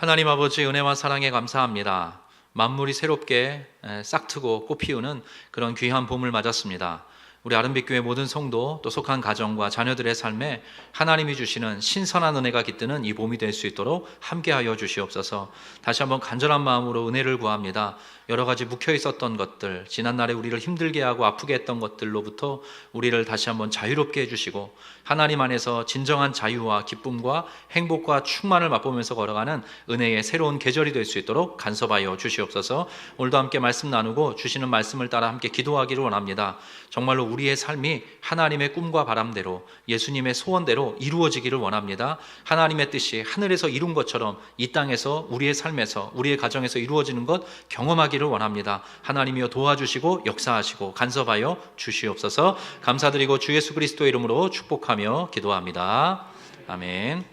하나님 아버지 은혜와 사랑에 감사합니다. 만물이 새롭게 싹트고 꽃피우는 그런 귀한 봄을 맞았습니다. 우리 아름빛교회 모든 성도 또 속한 가정과 자녀들의 삶에 하나님이 주시는 신선한 은혜가 깃드는 이 봄이 될 수 있도록 함께하여 주시옵소서. 다시 한번 간절한 마음으로 은혜를 구합니다. 여러 가지 묵혀 있었던 것들, 지난날에 우리를 힘들게 하고 아프게 했던 것들로부터 우리를 다시 한번 자유롭게 해주시고 하나님 안에서 진정한 자유와 기쁨과 행복과 충만을 맛보면서 걸어가는 은혜의 새로운 계절이 될 수 있도록 간섭하여 주시옵소서. 오늘도 함께 말씀 나누고 주시는 말씀을 따라 함께 기도하기를 원합니다. 정말로 우리의 삶이 하나님의 꿈과 바람대로 예수님의 소원대로 이루어지기를 원합니다. 하나님의 뜻이 하늘에서 이룬 것처럼 이 땅에서 우리의 삶에서 우리의 가정에서 이루어지는 것 경험하기를 원합니다. 하나님이여 도와주시고 역사하시고 간섭하여 주시옵소서. 감사드리고 주 예수 그리스도의 이름으로 축복하며 기도합니다. 아멘.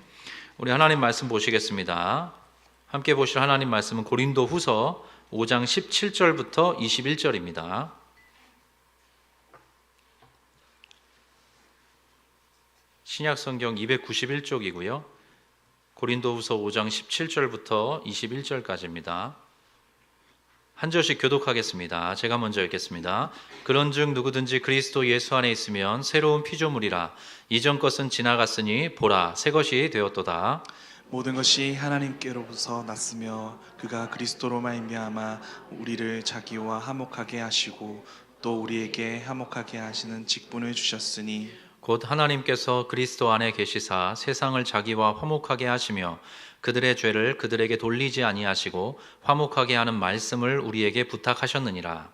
우리 하나님 말씀 보시겠습니다. 함께 보실 하나님 말씀은 고린도 후서 5장 17절부터 21절입니다. 신약성경 291쪽이고요. 고린도후서 5장 17절부터 21절까지입니다. 한 절씩 교독하겠습니다. 제가 먼저 읽겠습니다. 그런즉 누구든지 그리스도 예수 안에 있으면 새로운 피조물이라. 이전 것은 지나갔으니 보라 새 것이 되었도다. 모든 것이 하나님께로부터 났으며 그가 그리스도로 말미암아 우리를 자기와 화목하게 하시고 또 우리에게 화목하게 하시는 직분을 주셨으니 곧 하나님께서 그리스도 안에 계시사 세상을 자기와 화목하게 하시며 그들의 죄를 그들에게 돌리지 아니하시고 화목하게 하는 말씀을 우리에게 부탁하셨느니라.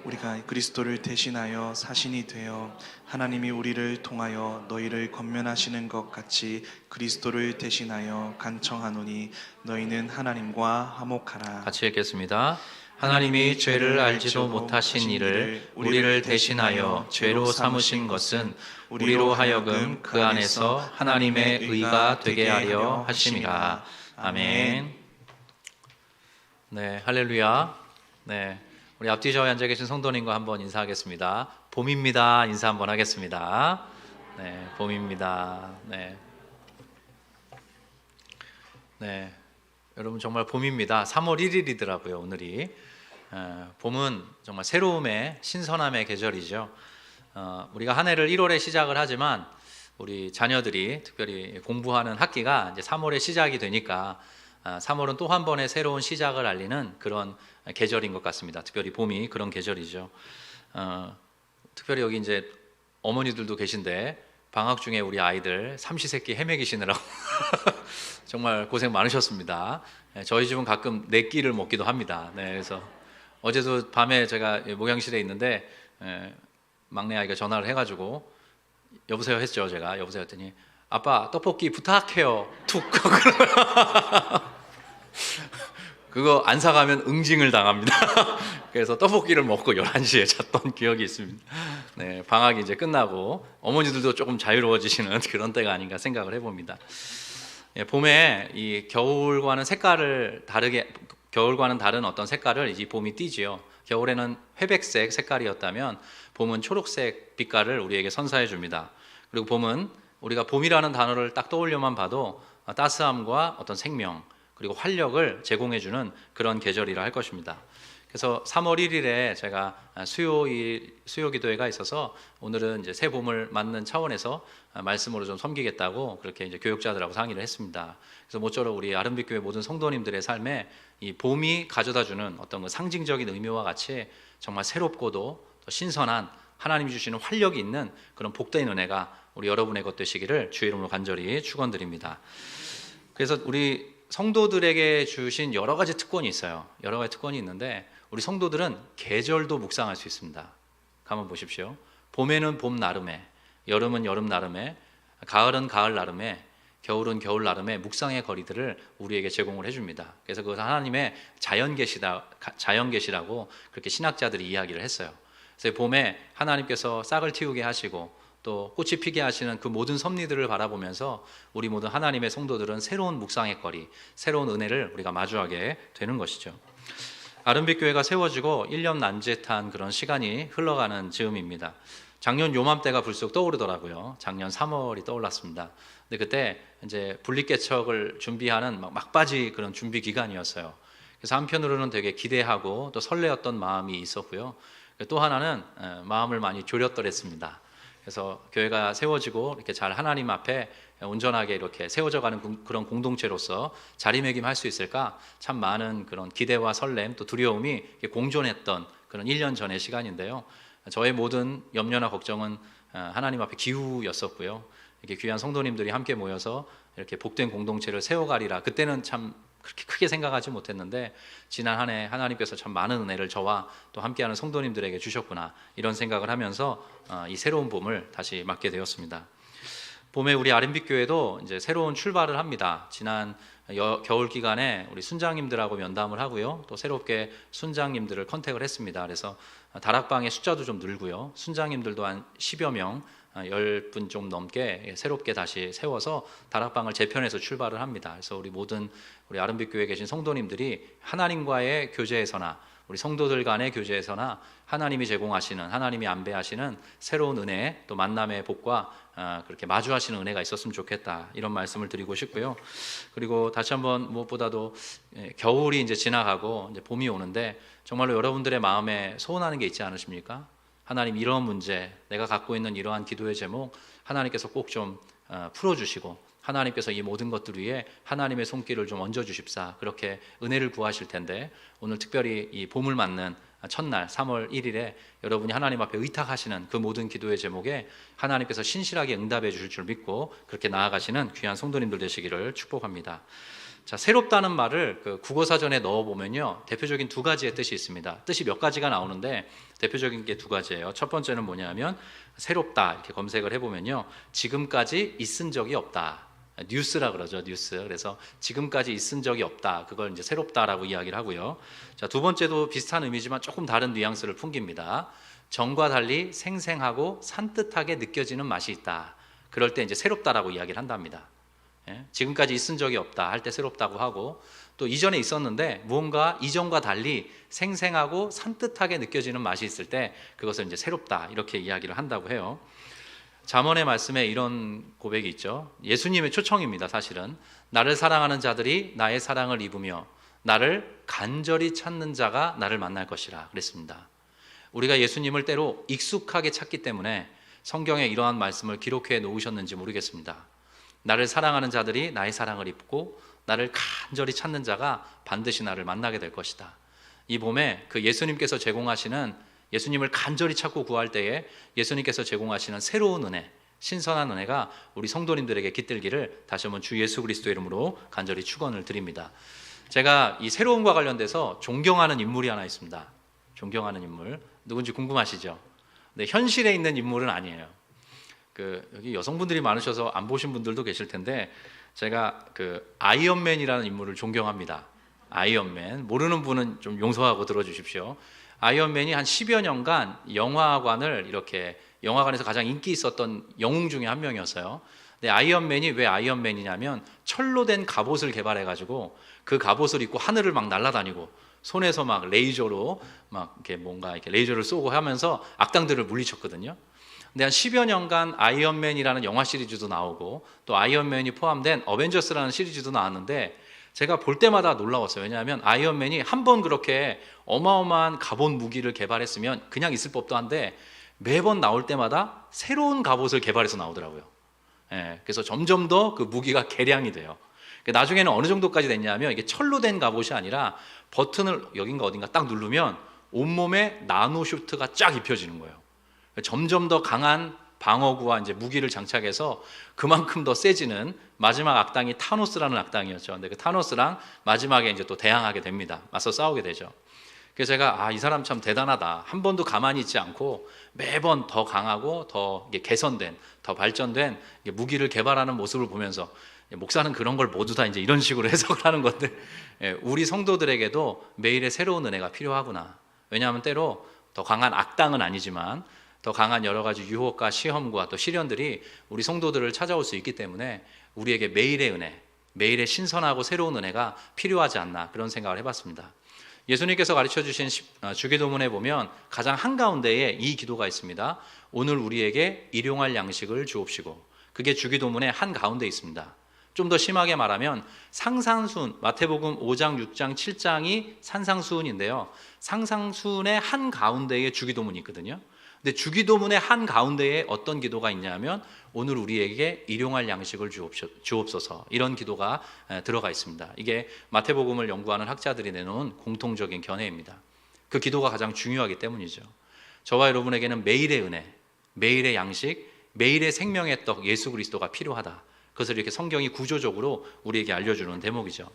우리가 그리스도를 대신하여 사신이 되어 하나님이 우리를 통하여 너희를 권면하시는 것 같이 그리스도를 대신하여 간청하노니 너희는 하나님과 화목하라. 같이 읽겠습니다. 하나님이 죄를 알지도 못하신 이를 우리를 대신하여 죄로 삼으신 것은 우리로 하여금 그 안에서 하나님의 의가 되게 하려 하심이라. 아멘. 네, 할렐루야. 네, 우리 앞뒤 저에 앉아 계신 성도님과 한번 인사하겠습니다. 봄입니다. 인사 한번 하겠습니다. 네, 봄입니다. 네, 네. 여러분 정말 봄입니다. 3월 1일이더라고요 오늘이. 봄은 정말 새로움의 신선함의 계절이죠. 우리가 한 해를 1월에 시작을 하지만 우리 자녀들이 특별히 공부하는 학기가 이제 3월에 시작이 되니까 3월은 또 한 번의 새로운 시작을 알리는 그런 계절인 것 같습니다. 특별히 봄이 그런 계절이죠. 특별히 여기 이제 어머니들도 계신데 방학 중에 우리 아이들 삼시세끼 헤매기시느라고 정말 고생 많으셨습니다. 저희 집은 가끔 네 끼를 먹기도 합니다. 네, 그래서 어제도 밤에 제가 목양실에 있는데 막내 아이가 전화를 해가지고 여보세요 했죠. 제가 여보세요 했더니 아빠 떡볶이 부탁해요. 툭 그거 안 사가면 응징을 당합니다. 그래서 떡볶이를 먹고 11시에 잤던 기억이 있습니다. 네, 방학이 이제 끝나고 어머니들도 조금 자유로워지시는 그런 때가 아닌가 생각을 해봅니다. 봄에 이 겨울과는 다른 어떤 색깔을 이 봄이 띠지요. 겨울에는 회백색 색깔이었다면 봄은 초록색 빛깔을 우리에게 선사해 줍니다. 그리고 봄은 우리가 봄이라는 단어를 딱 떠올려만 봐도 따스함과 어떤 생명 그리고 활력을 제공해 주는 그런 계절이라 할 것입니다. 그래서 3월 1일에 제가 수요 기도회가 있어서 오늘은 이제 새 봄을 맞는 차원에서 말씀으로 좀 섬기겠다고 그렇게 이제 교육자들하고 상의를 했습니다. 그래서 모쪼록 우리 아름빛교회 모든 성도님들의 삶에 이 봄이 가져다주는 어떤 그 상징적인 의미와 같이 정말 새롭고도 또 신선한 하나님이 주시는 활력이 있는 그런 복된 은혜가 우리 여러분의 것 되시기를 주의 이름으로 간절히 축원드립니다. 그래서 우리 성도들에게 주신 여러 가지 특권이 있어요. 여러 가지 특권이 있는데 우리 성도들은 계절도 묵상할 수 있습니다. 가만 보십시오. 봄에는 봄 나름에, 여름은 여름 나름에, 가을은 가을 나름에, 겨울은 겨울 나름의 묵상의 거리들을 우리에게 제공을 해줍니다. 그래서 그것은 하나님의 자연계시라고 그렇게 신학자들이 이야기를 했어요. 그래서 봄에 하나님께서 싹을 틔우게 하시고 또 꽃이 피게 하시는 그 모든 섭리들을 바라보면서 우리 모든 하나님의 성도들은 새로운 묵상의 거리, 새로운 은혜를 우리가 마주하게 되는 것이죠. 아름빛교회가 세워지고 1년 남짓한 그런 시간이 흘러가는 즈음입니다. 작년 요맘때가 불쑥 떠오르더라고요. 작년 3월이 떠올랐습니다. 근데 그때 이제 분리개척을 준비하는 막바지 그런 준비 기간이었어요. 그래서 한편으로는 되게 기대하고 또 설레었던 마음이 있었고요. 또 하나는 마음을 많이 졸였더랬습니다. 그래서 교회가 세워지고 이렇게 잘 하나님 앞에 온전하게 이렇게 세워져가는 그런 공동체로서 자리매김할 수 있을까 참 많은 그런 기대와 설렘 또 두려움이 공존했던 그런 1년 전의 시간인데요. 저의 모든 염려나 걱정은 하나님 앞에 기우였었고요. 이렇게 귀한 성도님들이 함께 모여서 이렇게 복된 공동체를 세워가리라. 그때는 참 그렇게 크게 생각하지 못했는데 지난 한 해 하나님께서 참 많은 은혜를 저와 또 함께하는 성도님들에게 주셨구나 이런 생각을 하면서 이 새로운 봄을 다시 맞게 되었습니다. 봄에 우리 아름빛 교회도 이제 새로운 출발을 합니다. 지난 겨울 기간에 우리 순장님들하고 면담을 하고요. 또 새롭게 순장님들을 컨택을 했습니다. 그래서 다락방의 숫자도 좀 늘고요. 순장님들도 한 10여 명, 10분 좀 넘게 새롭게 다시 세워서 다락방을 재편해서 출발을 합니다. 그래서 우리 모든 우리 아름빛 교회에 계신 성도님들이 하나님과의 교제에서나 우리 성도들 간의 교제에서나 하나님이 제공하시는 하나님이 안배하시는 새로운 은혜 또 만남의 복과 그렇게 마주하시는 은혜가 있었으면 좋겠다 이런 말씀을 드리고 싶고요. 그리고 다시 한번 무엇보다도 겨울이 이제 지나가고 이제 봄이 오는데 정말로 여러분들의 마음에 소원하는 게 있지 않으십니까? 하나님 이런 문제 내가 갖고 있는 이러한 기도의 제목 하나님께서 꼭 좀 풀어주시고 하나님께서 이 모든 것들 위에 하나님의 손길을 좀 얹어주십사 그렇게 은혜를 구하실 텐데 오늘 특별히 이 봄을 맞는 첫날 3월 1일에 여러분이 하나님 앞에 의탁하시는 그 모든 기도의 제목에 하나님께서 신실하게 응답해 주실 줄 믿고 그렇게 나아가시는 귀한 성도님들 되시기를 축복합니다. 자, 새롭다는 말을 그 국어사전에 넣어보면요 대표적인 두 가지의 뜻이 있습니다. 뜻이 몇 가지가 나오는데 대표적인 게 두 가지예요. 첫 번째는 뭐냐면 새롭다 이렇게 검색을 해보면요 지금까지 있은 적이 없다. 뉴스라 그러죠. 뉴스. 그래서 지금까지 있은 적이 없다. 그걸 이제 새롭다라고 이야기를 하고요. 자, 두 번째도 비슷한 의미지만 조금 다른 뉘앙스를 풍깁니다. 전과 달리 생생하고 산뜻하게 느껴지는 맛이 있다. 그럴 때 이제 새롭다라고 이야기를 한답니다. 예? 지금까지 있은 적이 없다 할 때 새롭다고 하고 또 이전에 있었는데 무언가 이전과 달리 생생하고 산뜻하게 느껴지는 맛이 있을 때 그것을 이제 새롭다 이렇게 이야기를 한다고 해요. 잠언의 말씀에 이런 고백이 있죠. 예수님의 초청입니다. 사실은 나를 사랑하는 자들이 나의 사랑을 입으며 나를 간절히 찾는 자가 나를 만날 것이라 그랬습니다. 우리가 예수님을 때로 익숙하게 찾기 때문에 성경에 이러한 말씀을 기록해 놓으셨는지 모르겠습니다. 나를 사랑하는 자들이 나의 사랑을 입고 나를 간절히 찾는 자가 반드시 나를 만나게 될 것이다. 이 봄에 그 예수님께서 제공하시는 예수님을 간절히 찾고 구할 때에 예수님께서 제공하시는 새로운 은혜, 신선한 은혜가 우리 성도님들에게 깃들기를 다시 한번 주 예수 그리스도의 이름으로 간절히 축원을 드립니다. 제가 이 새로움과 관련돼서 존경하는 인물이 하나 있습니다. 존경하는 인물 누군지 궁금하시죠? 근데 현실에 있는 인물은 아니에요. 여기 여성분들이 많으셔서 안 보신 분들도 계실 텐데 제가 아이언맨이라는 인물을 존경합니다. 아이언맨 모르는 분은 좀 용서하고 들어주십시오. 아이언맨이 한 10여 년간 영화관을 이렇게 영화관에서 가장 인기 있었던 영웅 중에 한 명이었어요. 근데 아이언맨이 왜 아이언맨이냐면 철로 된 갑옷을 개발해가지고 그 갑옷을 입고 하늘을 막 날아다니고 손에서 막 레이저로 막 이렇게 뭔가 이렇게 레이저를 쏘고 하면서 악당들을 물리쳤거든요. 근데 한 10여 년간 아이언맨이라는 영화 시리즈도 나오고 또 아이언맨이 포함된 어벤져스라는 시리즈도 나왔는데 제가 볼 때마다 놀라웠어요. 왜냐하면 아이언맨이 한 번 그렇게 어마어마한 갑옷 무기를 개발했으면 그냥 있을 법도 한데 매번 나올 때마다 새로운 갑옷을 개발해서 나오더라고요. 예, 그래서 점점 더 그 무기가 개량이 돼요. 나중에는 어느 정도까지 됐냐면 이게 철로 된 갑옷이 아니라 버튼을 여긴가 어딘가 딱 누르면 온몸에 나노슈트가 쫙 입혀지는 거예요. 점점 더 강한 방어구와 이제 무기를 장착해서 그만큼 더 세지는 마지막 악당이 타노스라는 악당이었죠. 근데 그 타노스랑 마지막에 이제 또 대항하게 됩니다. 맞서 싸우게 되죠. 그래서 제가 이 사람 참 대단하다. 한 번도 가만히 있지 않고 매번 더 강하고 더 개선된, 더 발전된 무기를 개발하는 모습을 보면서 목사는 그런 걸 모두 다 이제 이런 식으로 해석을 하는 건데 우리 성도들에게도 매일의 새로운 은혜가 필요하구나. 왜냐하면 때로 더 강한 악당은 아니지만 더 강한 여러 가지 유혹과 시험과 또 시련들이 우리 성도들을 찾아올 수 있기 때문에 우리에게 매일의 은혜, 매일의 신선하고 새로운 은혜가 필요하지 않나 그런 생각을 해봤습니다. 예수님께서 가르쳐 주신 주기도문에 보면 가장 한가운데에 이 기도가 있습니다. 오늘 우리에게 일용할 양식을 주옵시고 그게 주기도문의 한 가운데 있습니다. 좀 더 심하게 말하면 상상수훈, 마태복음 5장, 6장, 7장이 산상수훈인데요. 상상수훈의 한 가운데에 주기도문이 있거든요. 근데 주기도문의 한 가운데에 어떤 기도가 있냐면 오늘 우리에게 일용할 양식을 주옵소서, 이런 기도가 들어가 있습니다. 이게 마태복음을 연구하는 학자들이 내놓은 공통적인 견해입니다. 그 기도가 가장 중요하기 때문이죠. 저와 여러분에게는 매일의 은혜, 매일의 양식, 매일의 생명의 떡 예수 그리스도가 필요하다. 그것을 이렇게 성경이 구조적으로 우리에게 알려주는 대목이죠.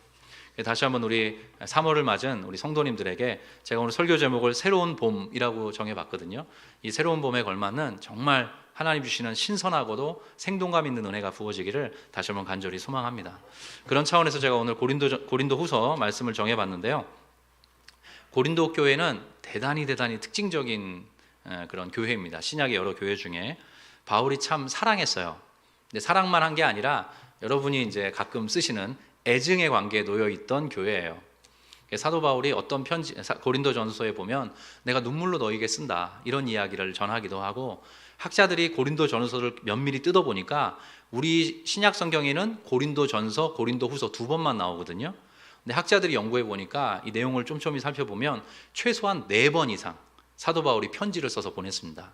다시 한번 우리 3월을 맞은 우리 성도님들에게 제가 오늘 설교 제목을 새로운 봄이라고 정해봤거든요. 이 새로운 봄에 걸맞는 정말 하나님 주시는 신선하고도 생동감 있는 은혜가 부어지기를 다시 한번 간절히 소망합니다. 그런 차원에서 제가 오늘 고린도 후서 말씀을 정해봤는데요. 고린도 교회는 대단히 특징적인 그런 교회입니다. 신약의 여러 교회 중에 바울이 참 사랑했어요. 근데 사랑만 한 게 아니라 여러분이 이제 가끔 쓰시는 애증의 관계에 놓여 있던 교회예요. 사도 바울이 어떤 편지, 고린도전서에 보면 내가 눈물로 너에게 쓴다, 이런 이야기를 전하기도 하고, 학자들이 고린도전서를 면밀히 뜯어보니까 우리 신약 성경에는 고린도전서, 고린도후서 2번만 나오거든요. 근데 학자들이 연구해 보니까 이 내용을 촘촘히 살펴보면 최소한 4번 이상 사도 바울이 편지를 써서 보냈습니다.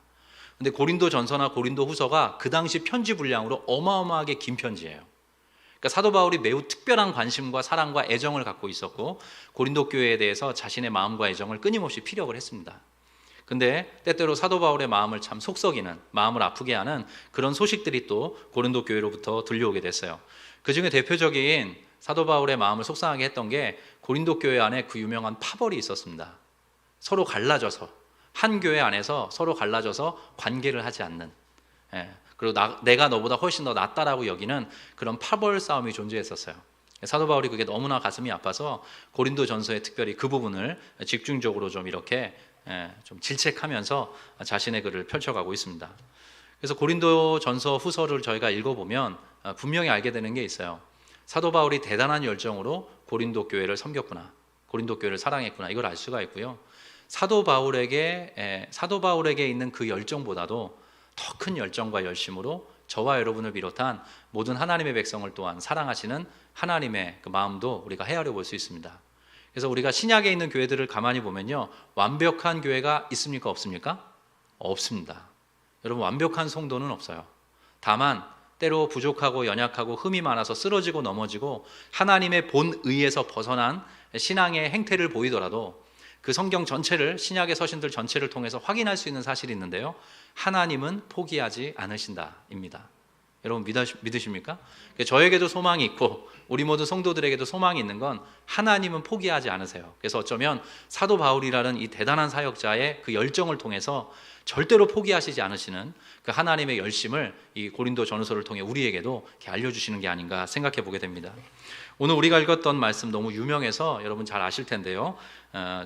근데 고린도전서나 고린도후서가 그 당시 편지 분량으로 어마어마하게 긴 편지예요. 그러니까 사도 바울이 매우 특별한 관심과 사랑과 애정을 갖고 있었고 고린도 교회에 대해서 자신의 마음과 애정을 끊임없이 피력을 했습니다. 근데 때때로 사도 바울의 마음을 참 속썩이는, 마음을 아프게 하는 그런 소식들이 또 고린도 교회로부터 들려오게 됐어요. 그 중에 대표적인 사도 바울의 마음을 속상하게 했던 게 고린도 교회 안에 그 유명한 파벌이 있었습니다. 서로 갈라져서, 한 교회 안에서 서로 갈라져서 관계를 하지 않는, 그리고 내가 너보다 훨씬 더 낫다라고 여기는 그런 파벌 싸움이 존재했었어요. 사도 바울이 그게 너무나 가슴이 아파서 고린도전서에 특별히 그 부분을 집중적으로 좀 이렇게 좀 질책하면서 자신의 글을 펼쳐가고 있습니다. 그래서 고린도전서 후서를 저희가 읽어보면 분명히 알게 되는 게 있어요. 사도 바울이 대단한 열정으로 고린도 교회를 섬겼구나, 고린도 교회를 사랑했구나, 이걸 알 수가 있고요. 사도 바울에게 있는 그 열정보다도 더 큰 열정과 열심으로 저와 여러분을 비롯한 모든 하나님의 백성을 또한 사랑하시는 하나님의 그 마음도 우리가 헤아려 볼 수 있습니다. 그래서 우리가 신약에 있는 교회들을 가만히 보면요, 완벽한 교회가 있습니까? 없습니까? 없습니다. 여러분, 완벽한 성도는 없어요. 다만 때로 부족하고 연약하고 흠이 많아서 쓰러지고 넘어지고 하나님의 본의에서 벗어난 신앙의 행태를 보이더라도 그 성경 전체를, 신약의 서신들 전체를 통해서 확인할 수 있는 사실이 있는데요, 하나님은 포기하지 않으신다입니다. 여러분 믿으십니까? 저에게도 소망이 있고 우리 모든 성도들에게도 소망이 있는 건 하나님은 포기하지 않으세요. 그래서 어쩌면 사도 바울이라는 이 대단한 사역자의 그 열정을 통해서 절대로 포기하시지 않으시는 그 하나님의 열심을 이 고린도 전서를 통해 우리에게도 이렇게 알려주시는 게 아닌가 생각해 보게 됩니다. 오늘 우리가 읽었던 말씀 너무 유명해서 여러분 잘 아실 텐데요,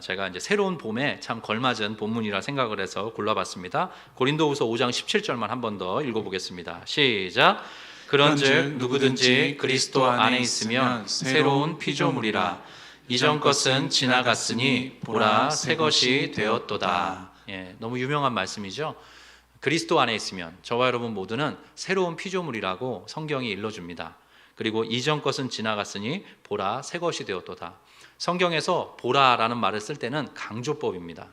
제가 이제 새로운 봄에 참 걸맞은 본문이라 생각을 해서 골라봤습니다. 고린도후서 5장 17절만 한 번 더 읽어보겠습니다. 시작. 그런즉 누구든지 그리스도 안에 있으면 새로운 피조물이라, 이전 것은 지나갔으니 보라 새 것이 되었도다. 너무 유명한 말씀이죠. 그리스도 안에 있으면 저와 여러분 모두는 새로운 피조물이라고 성경이 일러줍니다. 그리고 이전 것은 지나갔으니 보라 새 것이 되었도다. 성경에서 보라라는 말을 쓸 때는 강조법입니다.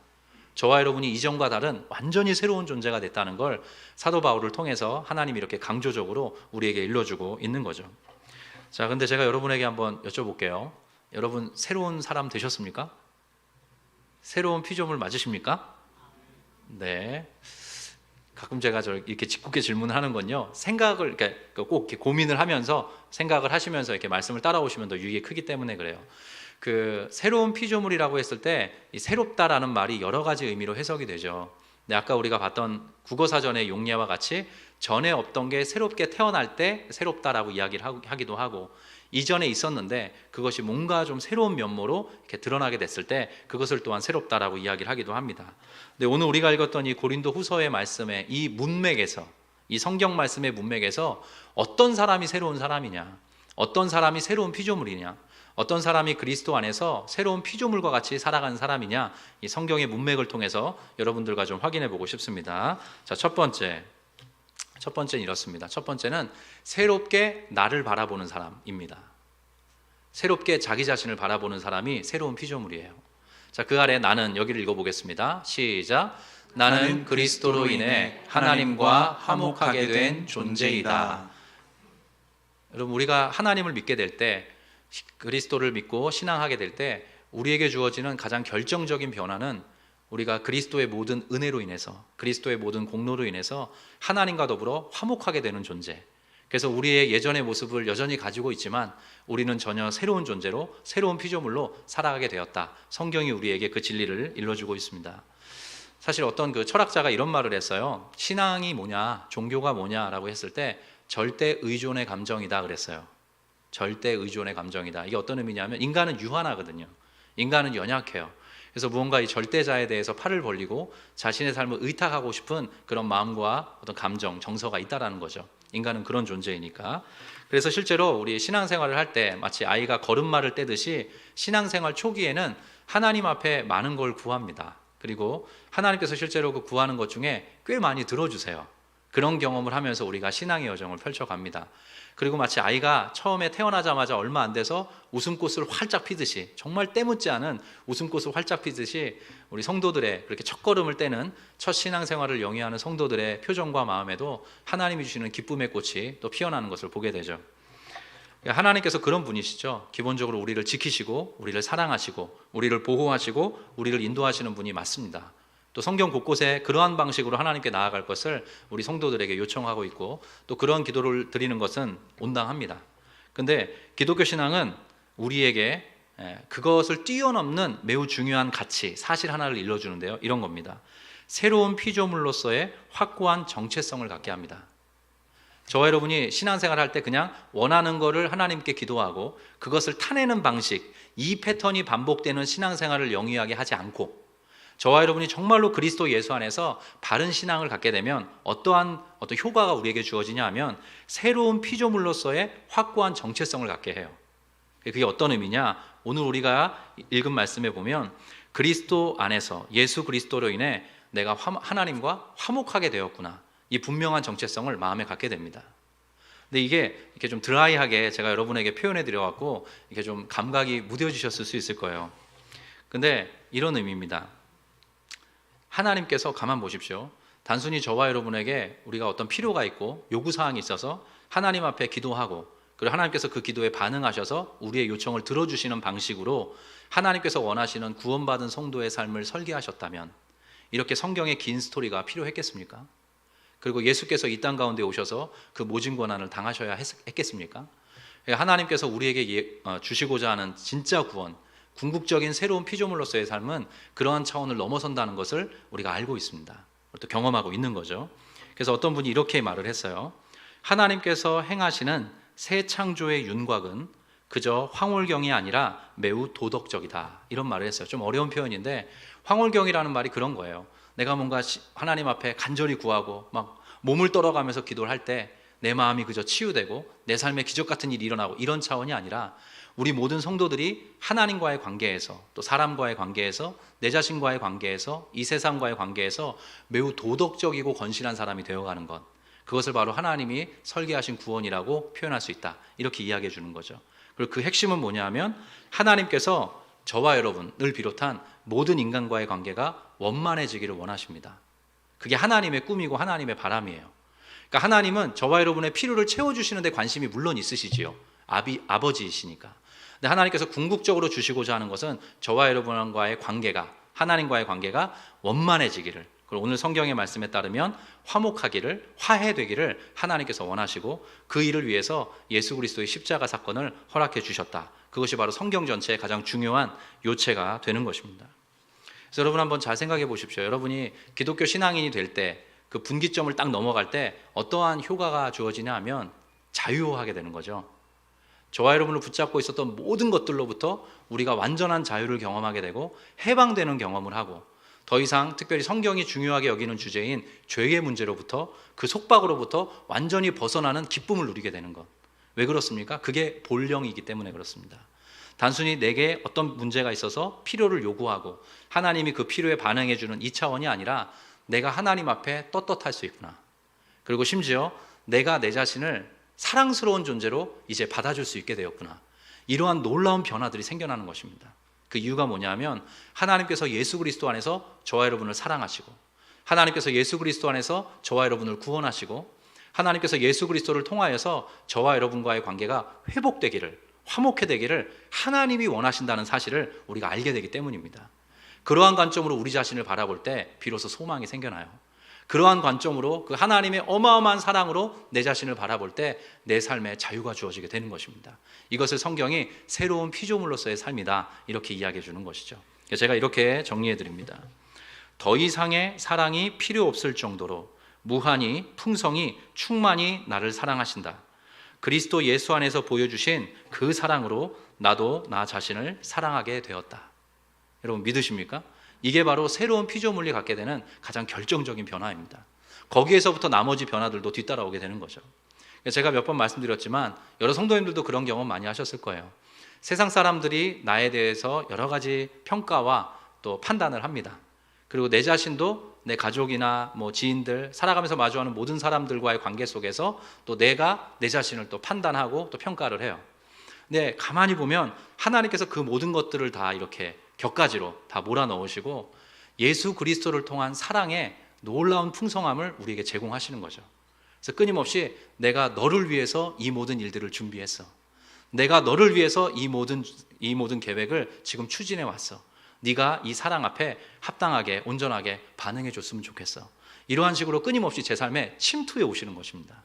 저와 여러분이 이전과 다른 완전히 새로운 존재가 됐다는 걸 사도 바울을 통해서 하나님이 이렇게 강조적으로 우리에게 일러주고 있는 거죠. 자, 근데 제가 여러분에게 한번 여쭤볼게요. 여러분 새로운 사람 되셨습니까? 새로운 피조물 맞으십니까? 네. 가끔 제가 이렇게 짓궂게 질문을 하는 건요, 생각을 꼭 이렇게 고민을 하면서 생각을 하시면서 이렇게 말씀을 따라오시면 더 유익이 크기 때문에 그래요. 그 새로운 피조물이라고 했을 때 이 새롭다라는 말이 여러 가지 의미로 해석이 되죠. 근데 아까 우리가 봤던 국어사전의 용례와 같이 전에 없던 게 새롭게 태어날 때 새롭다라고 이야기를 하기도 하고, 이전에 있었는데 그것이 뭔가 좀 새로운 면모로 이렇게 드러나게 됐을 때 그것을 또한 새롭다라고 이야기를 하기도 합니다. 근데 오늘 우리가 읽었던 이 고린도 후서의 말씀의 이 문맥에서, 이 성경 말씀의 문맥에서 어떤 사람이 새로운 사람이냐, 어떤 사람이 새로운 피조물이냐, 어떤 사람이 그리스도 안에서 새로운 피조물과 같이 살아가는 사람이냐, 이 성경의 문맥을 통해서 여러분들과 좀 확인해 보고 싶습니다. 자, 첫 번째, 첫 번째는 이렇습니다. 첫 번째는 새롭게 나를 바라보는 사람입니다. 새롭게 자기 자신을 바라보는 사람이 새로운 피조물이에요. 자, 그 아래 나는, 여기를 읽어보겠습니다. 시작. 나는 그리스도로 인해 하나님과 화목하게 된 존재이다. 여러분, 우리가 하나님을 믿게 될 때, 그리스도를 믿고 신앙하게 될 때 우리에게 주어지는 가장 결정적인 변화는 우리가 그리스도의 모든 은혜로 인해서, 그리스도의 모든 공로로 인해서 하나님과 더불어 화목하게 되는 존재. 그래서 우리의 예전의 모습을 여전히 가지고 있지만 우리는 전혀 새로운 존재로, 새로운 피조물로 살아가게 되었다. 성경이 우리에게 그 진리를 일러주고 있습니다. 사실 어떤 그 철학자가 이런 말을 했어요. 신앙이 뭐냐, 종교가 뭐냐라고 했을 때 절대 의존의 감정이다 그랬어요. 절대 의존의 감정이다. 이게 어떤 의미냐면 인간은 유한하거든요. 인간은 연약해요. 그래서 무언가 이 절대자에 대해서 팔을 벌리고 자신의 삶을 의탁하고 싶은 그런 마음과 어떤 감정, 정서가 있다라는 거죠. 인간은 그런 존재이니까. 그래서 실제로 우리 신앙생활을 할 때 마치 아이가 걸음마를 떼듯이 신앙생활 초기에는 하나님 앞에 많은 걸 구합니다. 그리고 하나님께서 실제로 그 구하는 것 중에 꽤 많이 들어주세요. 그런 경험을 하면서 우리가 신앙의 여정을 펼쳐갑니다. 그리고 마치 아이가 처음에 태어나자마자 얼마 안 돼서 웃음꽃을 활짝 피듯이, 정말 때묻지 않은 웃음꽃을 활짝 피듯이 우리 성도들의 그렇게 첫걸음을 떼는 첫 신앙생활을 영위하는 성도들의 표정과 마음에도 하나님이 주시는 기쁨의 꽃이 또 피어나는 것을 보게 되죠. 하나님께서 그런 분이시죠. 기본적으로 우리를 지키시고 우리를 사랑하시고 우리를 보호하시고 우리를 인도하시는 분이 맞습니다. 또 성경 곳곳에 그러한 방식으로 하나님께 나아갈 것을 우리 성도들에게 요청하고 있고 또 그런 기도를 드리는 것은 온당합니다. 근데 기독교 신앙은 우리에게 그것을 뛰어넘는 매우 중요한 가치, 사실 하나를 일러주는데요. 이런 겁니다. 새로운 피조물로서의 확고한 정체성을 갖게 합니다. 저와 여러분이 신앙생활 할 때 그냥 원하는 거를 하나님께 기도하고 그것을 타내는 방식, 이 패턴이 반복되는 신앙생활을 영위하게 하지 않고 저와 여러분이 정말로 그리스도 예수 안에서 바른 신앙을 갖게 되면 어떤 효과가 우리에게 주어지냐 하면 새로운 피조물로서의 확고한 정체성을 갖게 해요. 그게 어떤 의미냐? 오늘 우리가 읽은 말씀에 보면 그리스도 안에서 예수 그리스도로 인해 내가 하나님과 화목하게 되었구나. 이 분명한 정체성을 마음에 갖게 됩니다. 근데 이게 이렇게 좀 드라이하게 제가 여러분에게 표현해 드려갖고 이렇게 좀 감각이 무뎌지셨을 수 있을 거예요. 근데 이런 의미입니다. 하나님께서 가만 보십시오. 단순히 저와 여러분에게 우리가 어떤 필요가 있고 요구사항이 있어서 하나님 앞에 기도하고 그리고 하나님께서 그 기도에 반응하셔서 우리의 요청을 들어주시는 방식으로 하나님께서 원하시는 구원받은 성도의 삶을 설계하셨다면 이렇게 성경의 긴 스토리가 필요했겠습니까? 그리고 예수께서 이 땅 가운데 오셔서 그 모진 고난을 당하셔야 했겠습니까? 하나님께서 우리에게 주시고자 하는 진짜 구원, 궁극적인 새로운 피조물로서의 삶은 그러한 차원을 넘어선다는 것을 우리가 알고 있습니다. 또 경험하고 있는 거죠. 그래서 어떤 분이 이렇게 말을 했어요. 하나님께서 행하시는 새 창조의 윤곽은 그저 황홀경이 아니라 매우 도덕적이다. 이런 말을 했어요. 좀 어려운 표현인데 황홀경이라는 말이 그런 거예요. 내가 뭔가 하나님 앞에 간절히 구하고 막 몸을 떨어가면서 기도를 할 때 내 마음이 그저 치유되고 내 삶에 기적 같은 일이 일어나고 이런 차원이 아니라 우리 모든 성도들이 하나님과의 관계에서 또 사람과의 관계에서 내 자신과의 관계에서 이 세상과의 관계에서 매우 도덕적이고 건실한 사람이 되어가는 것, 그것을 바로 하나님이 설계하신 구원이라고 표현할 수 있다. 이렇게 이야기해 주는 거죠. 그리고 그 핵심은 뭐냐면 하나님께서 저와 여러분을 비롯한 모든 인간과의 관계가 원만해지기를 원하십니다. 그게 하나님의 꿈이고 하나님의 바람이에요. 그러니까 하나님은 저와 여러분의 필요를 채워주시는 데 관심이 물론 있으시지요. 아버지이시니까. 근데 하나님께서 궁극적으로 주시고자 하는 것은 저와 여러분과의 관계가, 하나님과의 관계가 원만해지기를, 그리고 오늘 성경의 말씀에 따르면 화목하기를, 화해되기를 하나님께서 원하시고 그 일을 위해서 예수 그리스도의 십자가 사건을 허락해 주셨다. 그것이 바로 성경 전체의 가장 중요한 요체가 되는 것입니다. 그래서 여러분 한번 잘 생각해 보십시오. 여러분이 기독교 신앙인이 될 때 그 분기점을 딱 넘어갈 때 어떠한 효과가 주어지냐 하면 자유하게 되는 거죠. 저와 여러분을 붙잡고 있었던 모든 것들로부터 우리가 완전한 자유를 경험하게 되고 해방되는 경험을 하고 더 이상 특별히 성경이 중요하게 여기는 주제인 죄의 문제로부터 그 속박으로부터 완전히 벗어나는 기쁨을 누리게 되는 것. 왜 그렇습니까? 그게 본령이기 때문에 그렇습니다. 단순히 내게 어떤 문제가 있어서 필요를 요구하고 하나님이 그 필요에 반응해 주는 이 차원이 아니라 내가 하나님 앞에 떳떳할 수 있구나. 그리고 심지어 내가 내 자신을 사랑스러운 존재로 이제 받아줄 수 있게 되었구나. 이러한 놀라운 변화들이 생겨나는 것입니다. 그 이유가 뭐냐면 하나님께서 예수 그리스도 안에서 저와 여러분을 사랑하시고, 하나님께서 예수 그리스도 안에서 저와 여러분을 구원하시고, 하나님께서 예수 그리스도를 통하여서 저와 여러분과의 관계가 회복되기를, 화목해되기를 하나님이 원하신다는 사실을 우리가 알게 되기 때문입니다. 그러한 관점으로 우리 자신을 바라볼 때 비로소 소망이 생겨나요. 그러한 관점으로 그 하나님의 어마어마한 사랑으로 내 자신을 바라볼 때 내 삶에 자유가 주어지게 되는 것입니다. 이것을 성경이 새로운 피조물로서의 삶이다, 이렇게 이야기해 주는 것이죠. 제가 이렇게 정리해 드립니다. 더 이상의 사랑이 필요 없을 정도로 무한히, 풍성히, 충만히 나를 사랑하신다. 그리스도 예수 안에서 보여주신 그 사랑으로 나도 나 자신을 사랑하게 되었다. 여러분 믿으십니까? 이게 바로 새로운 피조물이 갖게 되는 가장 결정적인 변화입니다. 거기에서부터 나머지 변화들도 뒤따라오게 되는 거죠. 제가 몇 번 말씀드렸지만 여러 성도님들도 그런 경험 많이 하셨을 거예요. 세상 사람들이 나에 대해서 여러 가지 평가와 또 판단을 합니다. 그리고 내 자신도 내 가족이나 지인들, 살아가면서 마주하는 모든 사람들과의 관계 속에서 또 내가 내 자신을 또 판단하고 또 평가를 해요. 근데 가만히 보면 하나님께서 그 모든 것들을 다 이렇게 격가지로 다 몰아넣으시고 예수 그리스도를 통한 사랑의 놀라운 풍성함을 우리에게 제공하시는 거죠. 그래서 끊임없이 내가 너를 위해서 이 모든 일들을 준비했어. 내가 너를 위해서 이 모든 계획을 지금 추진해 왔어. 네가 이 사랑 앞에 합당하게, 온전하게 반응해 줬으면 좋겠어. 이러한 식으로 끊임없이 제 삶에 침투해 오시는 것입니다.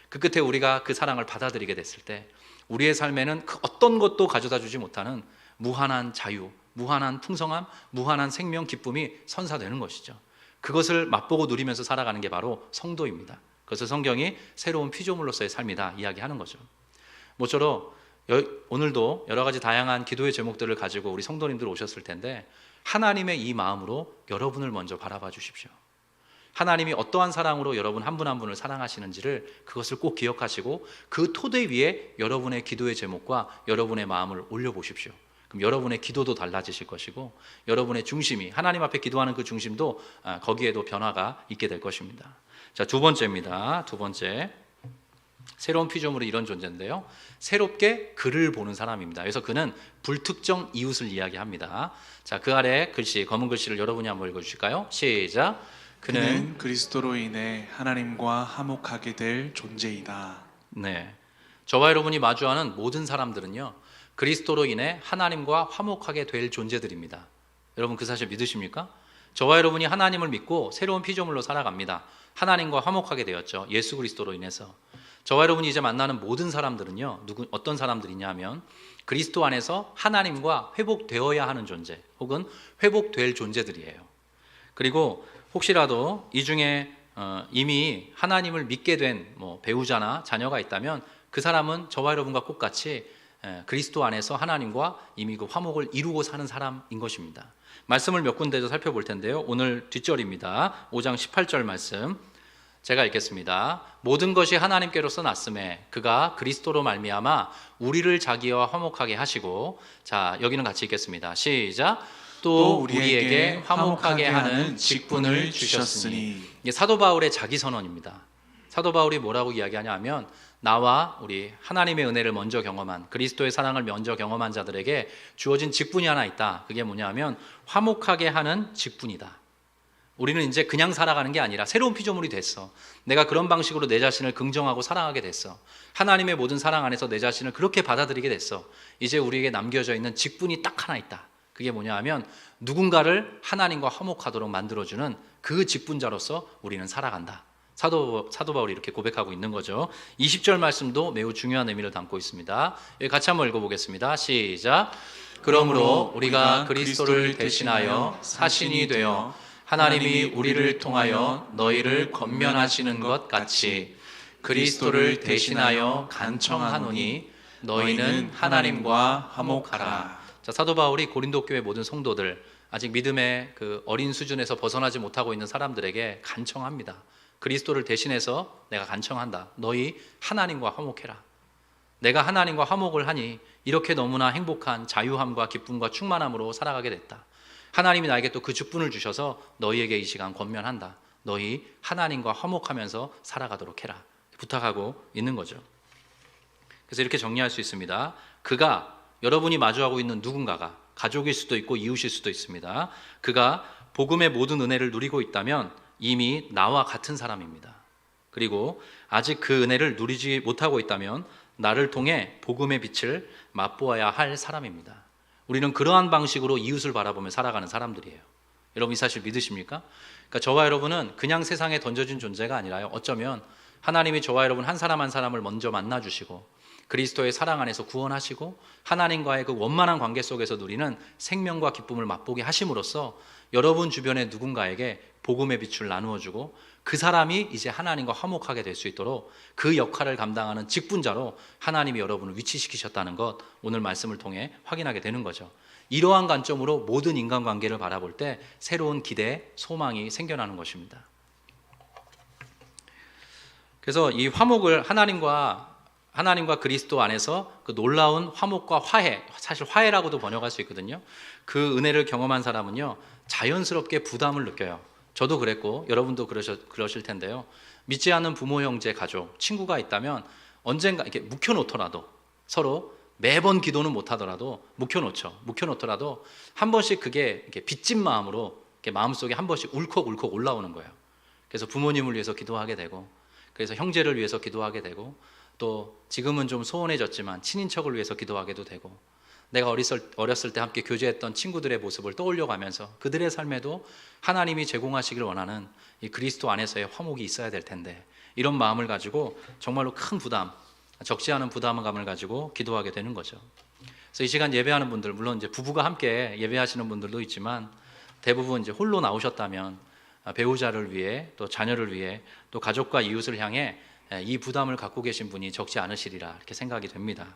그 끝에 우리가 그 사랑을 받아들이게 됐을 때 우리의 삶에는 그 어떤 것도 가져다 주지 못하는 무한한 자유, 무한한 풍성함, 무한한 생명, 기쁨이 선사되는 것이죠. 그것을 맛보고 누리면서 살아가는 게 바로 성도입니다. 그것을 성경이 새로운 피조물로서의 삶이다 이야기하는 거죠. 모쪼록 오늘도 여러 가지 다양한 기도의 제목들을 가지고 우리 성도님들 오셨을 텐데 하나님의 이 마음으로 여러분을 먼저 바라봐 주십시오. 하나님이 어떠한 사랑으로 여러분 한 분 한 분을 사랑하시는지를 그것을 꼭 기억하시고 그 토대 위에 여러분의 기도의 제목과 여러분의 마음을 올려보십시오. 그럼 여러분의 기도도 달라지실 것이고 여러분의 중심이, 하나님 앞에 기도하는 그 중심도 거기에도 변화가 있게 될 것입니다. 자, 두 번째입니다. 두 번째, 새로운 피조물이 이런 존재인데요, 새롭게 그를 보는 사람입니다. 그래서 그는 불특정 이웃을 이야기합니다. 자, 그 아래 글씨, 검은 글씨를 여러분이 한번 읽어주실까요? 시작. 그는 그리스도로 인해 하나님과 화목하게 될 존재이다. 네, 저와 여러분이 마주하는 모든 사람들은요, 그리스도로 인해 하나님과 화목하게 될 존재들입니다. 여러분 그 사실 믿으십니까? 저와 여러분이 하나님을 믿고 새로운 피조물로 살아갑니다. 하나님과 화목하게 되었죠. 예수 그리스도로 인해서. 저와 여러분이 이제 만나는 모든 사람들은요, 어떤 사람들이냐 하면 그리스도 안에서 하나님과 회복되어야 하는 존재, 혹은 회복될 존재들이에요. 그리고 혹시라도 이 중에 이미 하나님을 믿게 된 배우자나 자녀가 있다면 그 사람은 저와 여러분과 똑같이 그리스도 안에서 하나님과 이미 그 화목을 이루고 사는 사람인 것입니다. 말씀을 몇 군데에서 살펴볼 텐데요, 오늘 뒷절입니다. 5장 18절 말씀 제가 읽겠습니다. 모든 것이 하나님께로서 났음에 그가 그리스도로 말미암아 우리를 자기와 화목하게 하시고, 자 여기는 같이 읽겠습니다. 시작. 또 우리에게 화목하게 하는 직분을 주셨으니. 이게 사도 바울의 자기 선언입니다. 사도 바울이 뭐라고 이야기하냐 하면 나와 우리 하나님의 은혜를 먼저 경험한, 그리스도의 사랑을 먼저 경험한 자들에게 주어진 직분이 하나 있다. 그게 뭐냐 하면 화목하게 하는 직분이다. 우리는 이제 그냥 살아가는 게 아니라 새로운 피조물이 됐어. 내가 그런 방식으로 내 자신을 긍정하고 사랑하게 됐어. 하나님의 모든 사랑 안에서 내 자신을 그렇게 받아들이게 됐어. 이제 우리에게 남겨져 있는 직분이 딱 하나 있다. 그게 뭐냐 하면 누군가를 하나님과 화목하도록 만들어주는 그 직분자로서 우리는 살아간다. 사도 바울이 이렇게 고백하고 있는 거죠. 20절 말씀도 매우 중요한 의미를 담고 있습니다. 여기 같이 한번 읽어보겠습니다. 시작. 그러므로 우리가 그리스도를 대신하여 사신이 되어 하나님이 우리를 통하여 너희를 권면하시는 것 같이 그리스도를 대신하여 간청하노니 너희는 하나님과 화목하라. 자, 사도 바울이 고린도 교회 모든 성도들, 아직 믿음의 그 어린 수준에서 벗어나지 못하고 있는 사람들에게 간청합니다. 그리스도를 대신해서 내가 간청한다. 너희 하나님과 화목해라. 내가 하나님과 화목을 하니 이렇게 너무나 행복한 자유함과 기쁨과 충만함으로 살아가게 됐다. 하나님이 나에게 또 그 직분을 주셔서 너희에게 이 시간 권면한다. 너희 하나님과 화목하면서 살아가도록 해라. 부탁하고 있는 거죠. 그래서 이렇게 정리할 수 있습니다. 그가, 여러분이 마주하고 있는 누군가가 가족일 수도 있고 이웃일 수도 있습니다. 그가 복음의 모든 은혜를 누리고 있다면 이미 나와 같은 사람입니다. 그리고 아직 그 은혜를 누리지 못하고 있다면 나를 통해 복음의 빛을 맛보아야 할 사람입니다. 우리는 그러한 방식으로 이웃을 바라보며 살아가는 사람들이에요. 여러분 이 사실 믿으십니까? 그러니까 저와 여러분은 그냥 세상에 던져진 존재가 아니라요, 어쩌면 하나님이 저와 여러분 한 사람 한 사람을 먼저 만나주시고 그리스도의 사랑 안에서 구원하시고 하나님과의 그 원만한 관계 속에서 누리는 생명과 기쁨을 맛보게 하심으로써 여러분 주변의 누군가에게 복음의 빛을 나누어주고 그 사람이 이제 하나님과 화목하게 될 수 있도록 그 역할을 감당하는 직분자로 하나님이 여러분을 위치시키셨다는 것, 오늘 말씀을 통해 확인하게 되는 거죠. 이러한 관점으로 모든 인간관계를 바라볼 때 새로운 기대, 소망이 생겨나는 것입니다. 그래서 이 화목을 하나님과 그리스도 안에서 그 놀라운 화목과 화해, 사실 화해라고도 번역할 수 있거든요. 그 은혜를 경험한 사람은요, 자연스럽게 부담을 느껴요. 저도 그랬고 여러분도 그러실 텐데요. 믿지 않는 부모, 형제, 가족, 친구가 있다면 언젠가 이렇게 묵혀놓더라도, 서로 매번 기도는 못하더라도 묵혀놓더라도 한 번씩 그게 이렇게 빚진 마음으로 이렇게 마음속에 한 번씩 울컥울컥 올라오는 거예요. 그래서 부모님을 위해서 기도하게 되고, 그래서 형제를 위해서 기도하게 되고, 또 지금은 좀 소원해졌지만 친인척을 위해서 기도하게도 되고, 내가 어렸을 때 함께 교제했던 친구들의 모습을 떠올려가면서 그들의 삶에도 하나님이 제공하시길 원하는 이 그리스도 안에서의 화목이 있어야 될 텐데, 이런 마음을 가지고 정말로 큰 부담, 적지 않은 부담감을 가지고 기도하게 되는 거죠. 그래서 이 시간 예배하는 분들, 물론 이제 부부가 함께 예배하시는 분들도 있지만 대부분 이제 홀로 나오셨다면 배우자를 위해, 또 자녀를 위해, 또 가족과 이웃을 향해 이 부담을 갖고 계신 분이 적지 않으시리라 이렇게 생각이 됩니다.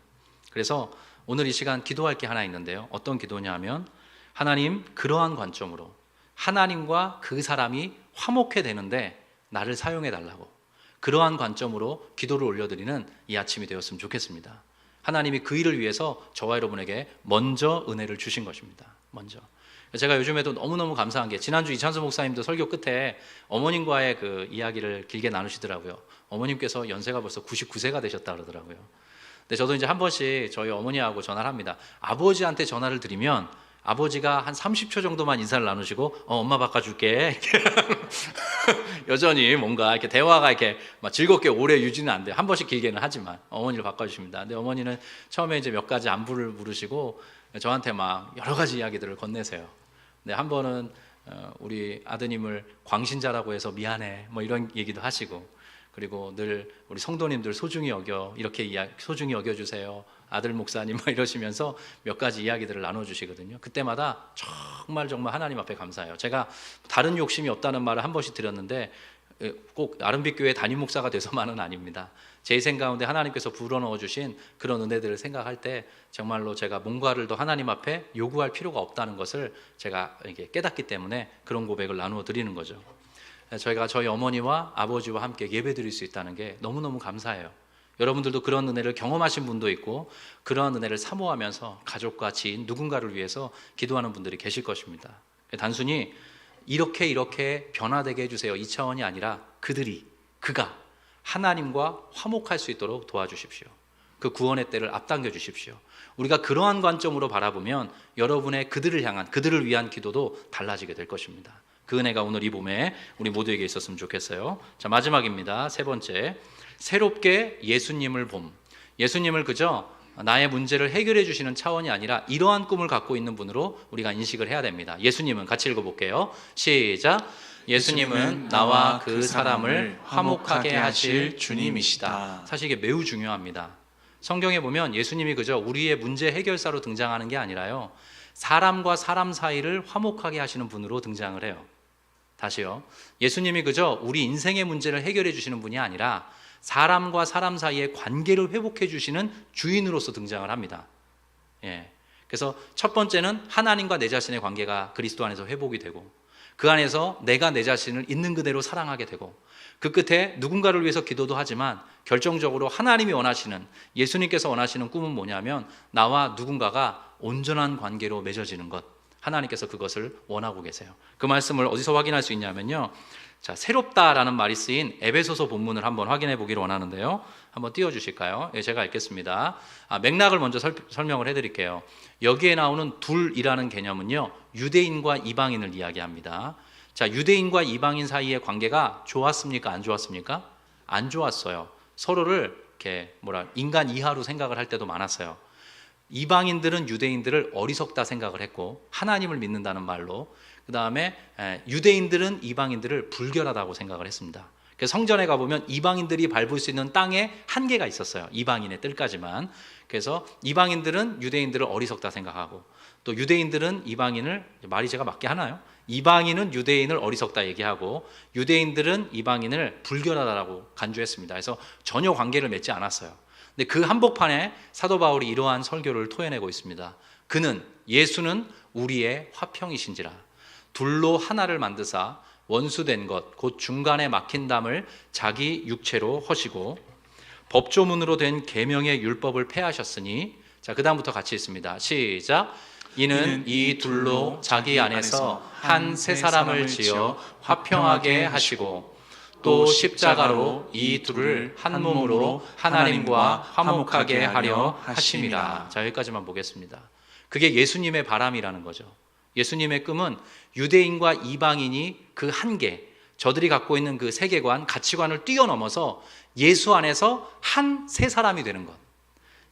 그래서 오늘 이 시간 기도할 게 하나 있는데요. 어떤 기도냐 하면, 하나님, 그러한 관점으로 하나님과 그 사람이 화목해 되는데 나를 사용해 달라고, 그러한 관점으로 기도를 올려드리는 이 아침이 되었으면 좋겠습니다. 하나님이 그 일을 위해서 저와 여러분에게 먼저 은혜를 주신 것입니다. 먼저. 제가 요즘에도 너무너무 감사한 게, 지난주 이찬수 목사님도 설교 끝에 어머님과의 그 이야기를 길게 나누시더라고요. 어머님께서 연세가 벌써 99세가 되셨다 그러더라고요. 근데 저도 이제 한 번씩 저희 어머니하고 전화를 합니다. 아버지한테 전화를 드리면 아버지가 한 30초 정도만 인사를 나누시고 엄마 바꿔줄게 여전히 뭔가 이렇게 대화가 이렇게 막 즐겁게 오래 유지는 안 돼요. 한 번씩 길게는 하지만 어머니를 바꿔주십니다. 근데 어머니는 처음에 이제 몇 가지 안부를 물으시고 저한테 막 여러 가지 이야기들을 건네세요. 근데 한 번은 우리 아드님을 광신자라고 해서 미안해 뭐 이런 얘기도 하시고, 그리고 늘 우리 성도님들 소중히 여겨주세요. 아들 목사님 막 이러시면서 몇 가지 이야기들을 나눠주시거든요. 그때마다 정말 하나님 앞에 감사해요. 제가 다른 욕심이 없다는 말을 한 번씩 드렸는데 꼭 아름빛교회 담임 목사가 돼서만은 아닙니다. 제 인생 가운데 하나님께서 불어넣어 주신 그런 은혜들을 생각할 때 정말로 제가 뭔가를 더 하나님 앞에 요구할 필요가 없다는 것을 제가 이게 깨닫기 때문에 그런 고백을 나누어 드리는 거죠. 저희가 저희 어머니와 아버지와 함께 예배 드릴 수 있다는 게 너무너무 감사해요. 여러분들도 그런 은혜를 경험하신 분도 있고, 그러한 은혜를 사모하면서 가족과 지인, 누군가를 위해서 기도하는 분들이 계실 것입니다. 단순히 이렇게 변화되게 해주세요, 이 차원이 아니라 그가 하나님과 화목할 수 있도록 도와주십시오. 그 구원의 때를 앞당겨 주십시오. 우리가 그러한 관점으로 바라보면 여러분의 그들을 위한 기도도 달라지게 될 것입니다. 그 은혜가 오늘 이 봄에 우리 모두에게 있었으면 좋겠어요. 자, 마지막입니다. 세 번째, 새롭게 예수님을 봄. 예수님을 그저 나의 문제를 해결해 주시는 차원이 아니라 이러한 꿈을 갖고 있는 분으로 우리가 인식을 해야 됩니다. 예수님은 같이 읽어볼게요. 시작. 예수님은 나와 그 사람을 화목하게 하실 주님이시다. 사실 이게 매우 중요합니다. 성경에 보면 예수님이 그저 우리의 문제 해결사로 등장하는 게 아니라요, 사람과 사람 사이를 화목하게 하시는 분으로 등장을 해요. 다시요. 예수님이 그저 우리 인생의 문제를 해결해 주시는 분이 아니라 사람과 사람 사이의 관계를 회복해 주시는 주인으로서 등장을 합니다. 그래서 첫 번째는 하나님과 내 자신의 관계가 그리스도 안에서 회복이 되고, 그 안에서 내가 내 자신을 있는 그대로 사랑하게 되고, 그 끝에 누군가를 위해서 기도도 하지만 결정적으로 하나님이 원하시는, 예수님께서 원하시는 꿈은 뭐냐면 나와 누군가가 온전한 관계로 맺어지는 것. 하나님께서 그것을 원하고 계세요. 그 말씀을 어디서 확인할 수 있냐면요, 자, 새롭다라는 말이 쓰인 에베소서 본문을 한번 확인해 보기를 원하는데요. 한번 띄워주실까요? 예, 제가 읽겠습니다. 맥락을 먼저 설명을 해드릴게요. 여기에 나오는 둘이라는 개념은요, 유대인과 이방인을 이야기합니다. 자, 유대인과 이방인 사이의 관계가 좋았습니까? 안 좋았습니까? 안 좋았어요. 서로를 이렇게 인간 이하로 생각을 할 때도 많았어요. 이방인들은 유대인들을 어리석다 생각을 했고, 하나님을 믿는다는 말로, 그 다음에 유대인들은 이방인들을 불결하다고 생각을 했습니다. 그래서 성전에 가보면 이방인들이 밟을 수 있는 땅에 한계가 있었어요. 이방인의 뜰까지만. 그래서 이방인들은 유대인들을 어리석다 생각하고, 또 유대인들은 이방인을, 말이 제가 맞게 하나요? 이방인은 유대인을 어리석다 얘기하고, 유대인들은 이방인을 불결하다라고 간주했습니다. 그래서 전혀 관계를 맺지 않았어요. 근데 그 한복판에 사도 바울이 이러한 설교를 토해내고 있습니다. 그는, 예수는 우리의 화평이신지라. 둘로 하나를 만드사 원수된 것 곧 중간에 막힌 담을 자기 육체로 허시고 법조문으로 된 계명의 율법을 폐하셨으니, 자, 그 다음부터 같이 있습니다. 시작. 이는 이 둘로 자기 안에서 한 세 사람을 지어 화평하게 하시고 또 십자가로 이 둘을 한 몸으로 하나님과 화목하게 하려 하심이라. 자, 여기까지만 보겠습니다. 그게 예수님의 바람이라는 거죠. 예수님의 꿈은 유대인과 이방인이 그 한계, 저들이 갖고 있는 그 세계관, 가치관을 뛰어넘어서 예수 안에서 한 세 사람이 되는 것.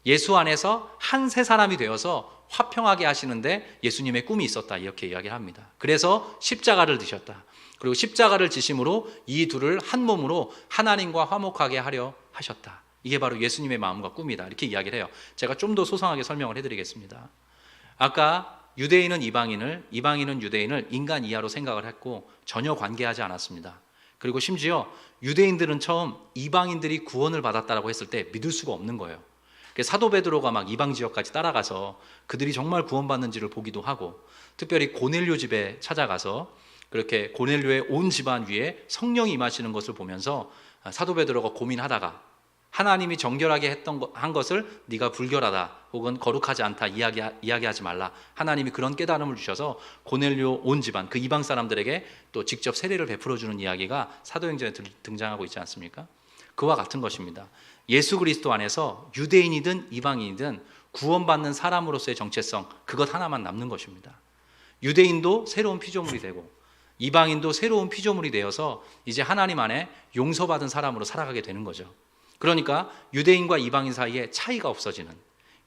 예수 안에서 한 세 사람이 되어서 화평하게 하시는데 예수님의 꿈이 있었다, 이렇게 이야기를 합니다. 그래서 십자가를 지셨다. 그리고 십자가를 지심으로 이 둘을 한 몸으로 하나님과 화목하게 하려 하셨다. 이게 바로 예수님의 마음과 꿈이다, 이렇게 이야기를 해요. 제가 좀 더 소상하게 설명을 해드리겠습니다. 아까 유대인은 이방인을, 이방인은 유대인을 인간 이하로 생각을 했고 전혀 관계하지 않았습니다. 그리고 심지어 유대인들은 처음 이방인들이 구원을 받았다라고 했을 때 믿을 수가 없는 거예요. 사도 베드로가 막 이방 지역까지 따라가서 그들이 정말 구원받는지를 보기도 하고, 특별히 고넬료 집에 찾아가서 그렇게 고넬료의 온 집안 위에 성령이 임하시는 것을 보면서 사도 베드로가 고민하다가 하나님이 정결하게 한 것을 네가 불결하다 혹은 거룩하지 않다 이야기하지 말라, 하나님이 그런 깨달음을 주셔서 고넬료 온 집안, 그 이방 사람들에게 또 직접 세례를 베풀어 주는 이야기가 사도행전에 등장하고 있지 않습니까? 그와 같은 것입니다. 예수 그리스도 안에서 유대인이든 이방인이든 구원받는 사람으로서의 정체성, 그것 하나만 남는 것입니다. 유대인도 새로운 피조물이 되고 이방인도 새로운 피조물이 되어서 이제 하나님 안에 용서받은 사람으로 살아가게 되는 거죠. 그러니까 유대인과 이방인 사이에 차이가 없어지는,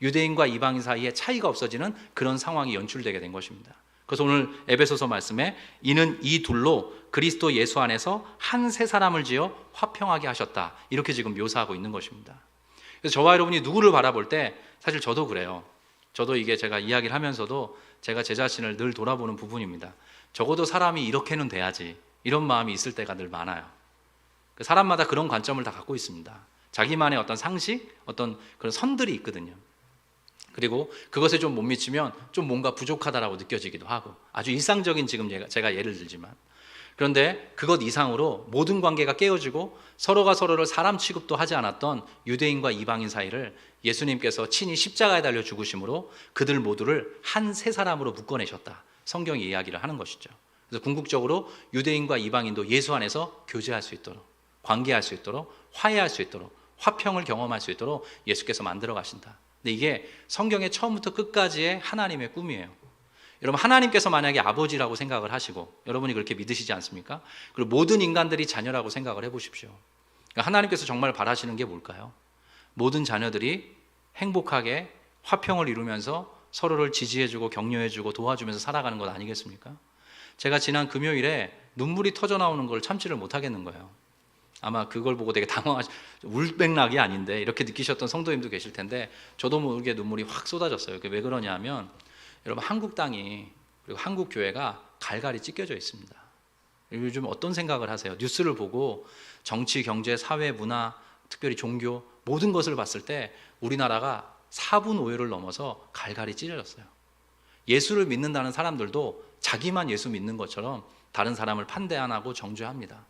유대인과 이방인 사이에 차이가 없어지는 그런 상황이 연출되게 된 것입니다. 그래서 오늘 에베소서 말씀에 이는 이 둘로 그리스도 예수 안에서 한 세 사람을 지어 화평하게 하셨다, 이렇게 지금 묘사하고 있는 것입니다. 그래서 저와 여러분이 누구를 바라볼 때, 사실 저도 그래요. 저도 이게 제가 이야기를 하면서도 제가 제 자신을 늘 돌아보는 부분입니다. 적어도 사람이 이렇게는 돼야지, 이런 마음이 있을 때가 늘 많아요. 사람마다 그런 관점을 다 갖고 있습니다. 자기만의 어떤 상식, 어떤 그런 선들이 있거든요. 그리고 그것에 좀 못 미치면 좀 뭔가 부족하다라고 느껴지기도 하고, 아주 일상적인 지금 제가 예를 들지만, 그런데 그것 이상으로 모든 관계가 깨어지고 서로가 서로를 사람 취급도 하지 않았던 유대인과 이방인 사이를 예수님께서 친히 십자가에 달려 죽으심으로 그들 모두를 한 세 사람으로 묶어내셨다, 성경이 이야기를 하는 것이죠. 그래서 궁극적으로 유대인과 이방인도 예수 안에서 교제할 수 있도록, 관계할 수 있도록, 화해할 수 있도록, 화평을 경험할 수 있도록 예수께서 만들어 가신다. 근데 이게 성경의 처음부터 끝까지의 하나님의 꿈이에요. 여러분, 하나님께서 만약에 아버지라고 생각을 하시고, 여러분이 그렇게 믿으시지 않습니까? 그리고 모든 인간들이 자녀라고 생각을 해보십시오. 그러니까 하나님께서 정말 바라시는 게 뭘까요? 모든 자녀들이 행복하게 화평을 이루면서 서로를 지지해주고 격려해주고 도와주면서 살아가는 것 아니겠습니까? 제가 지난 금요일에 눈물이 터져 나오는 걸 참지를 못하겠는 거예요. 아마 그걸 보고 되게 울백락이 아닌데 이렇게 느끼셨던 성도님도 계실 텐데, 저도 모르게 눈물이 확 쏟아졌어요. 왜 그러냐면, 여러분, 한국 땅이, 그리고 한국 교회가 갈갈이 찢겨져 있습니다. 요즘 어떤 생각을 하세요? 뉴스를 보고 정치, 경제, 사회, 문화, 특별히 종교, 모든 것을 봤을 때 우리나라가 4분 5요를 넘어서 갈갈이 찢어졌어요. 예수를 믿는다는 사람들도 자기만 예수 믿는 것처럼 다른 사람을 판대 안 하고 정죄합니다.